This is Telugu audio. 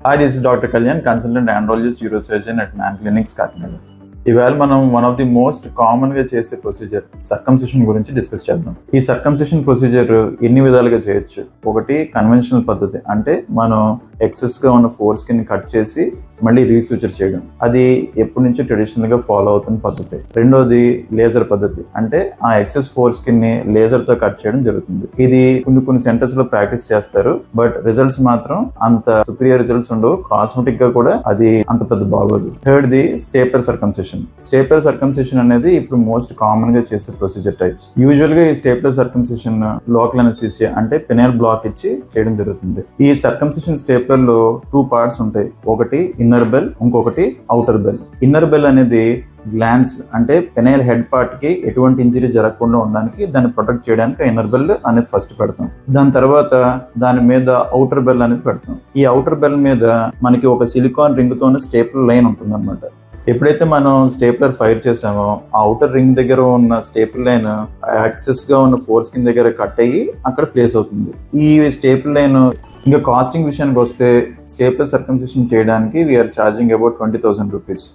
Hi, this is Dr. Kalyan, consultant andrologist neurosurgeon at Man Clinics, Kakinada. ఇవాళ మనం one of the most common గా చేసే ప్రొసీజర్ సర్కంసిషన్ గురించి డిస్కస్ చేద్దాం. ఈ సర్కంసిషన్ ప్రొసీజర్ ఎన్ని విధాలుగా చేయొచ్చు. ఒకటి కన్వెన్షనల్ పద్ధతి, అంటే మనం ఎక్సెస్ గా ఉన్న ఫోర్ స్కిన్ కట్ చేసి మళ్ళీ రీసూచర్ చేయడం, అది ఎప్పటి నుంచో ట్రెడిషనల్ గా ఫాలో అవుతున్న పద్ధతి. రెండోది లేజర్ పద్ధతి, అంటే ఆ ఎక్సెస్ ఫోర్ స్కిన్ ని లేజర్ తో కట్ చేయడం జరుగుతుంది. ఇది కొన్ని సెంటర్స్ లో ప్రాక్టీస్ చేస్తారు, బట్ రిజల్ట్స్ మాత్రం అంత సుపీరియర్ రిజల్ట్స్ ఉండవు. కాస్మెటిక్ గా కూడా అది అంత పెద్ద బాగోదు. Third the stapler circumcision. Stapler circumcision అనేది ఇప్పుడు మోస్ట్ కామన్ గా చేసే ప్రొసీజర్ టైప్స్. యూజువల్ గా ఈ స్టేపర్ సర్కంసిషన్ లోకల్ అనస్థీసియా అంటే పెనైల్ బ్లాక్ ఇచ్చి చేయడం జరుగుతుంది. ఈ సర్కంసిషన్ స్టేపర్ లో 2 పార్ట్స్ ఉంటాయి. ఒకటి ఇన్నర్ బెల్, ఇంకొకటి అవుటర్ బెల్. ఇన్నర్ బెల్ అనేది గ్లాన్స్ అంటే పెనైల్ హెడ్ పార్ట్ కి ఎటువంటి ఇంజరీ జరగకుండా ఉండడానికి, దాన్ని ప్రొటెక్ట్ చేయడానికి ఇన్నర్ బెల్ అనేది ఫస్ట్ పెడతాం. దాని తర్వాత దాని మీద అవుటర్ బెల్ అనేది పెడతాం. ఈ అవుటర్ బెల్ మీద మనకి ఒక సిలికాన్ రింగ్ తోనే స్టేపులర్ లైన్ ఉంటుంది అనమాట. ఎప్పుడైతే మనం స్టేప్లర్ ఫైర్ చేసామో ఆ అవుటర్ రింగ్ దగ్గర ఉన్న స్టేపుల్ లైన్ యాక్సెస్ గా ఉన్న ఫోర్ స్కిన్ దగ్గర కట్ అయ్యి అక్కడ ప్లేస్ అవుతుంది. ఈ స్టేపుల్ లైన్ ఇంకా కాస్టింగ్ విషయానికి వస్తే, స్టేప్లర్ సర్కంసిషన్ చేయడానికి వీఆర్ ఛార్జింగ్ అబౌట్ 20,000 రూపీస్.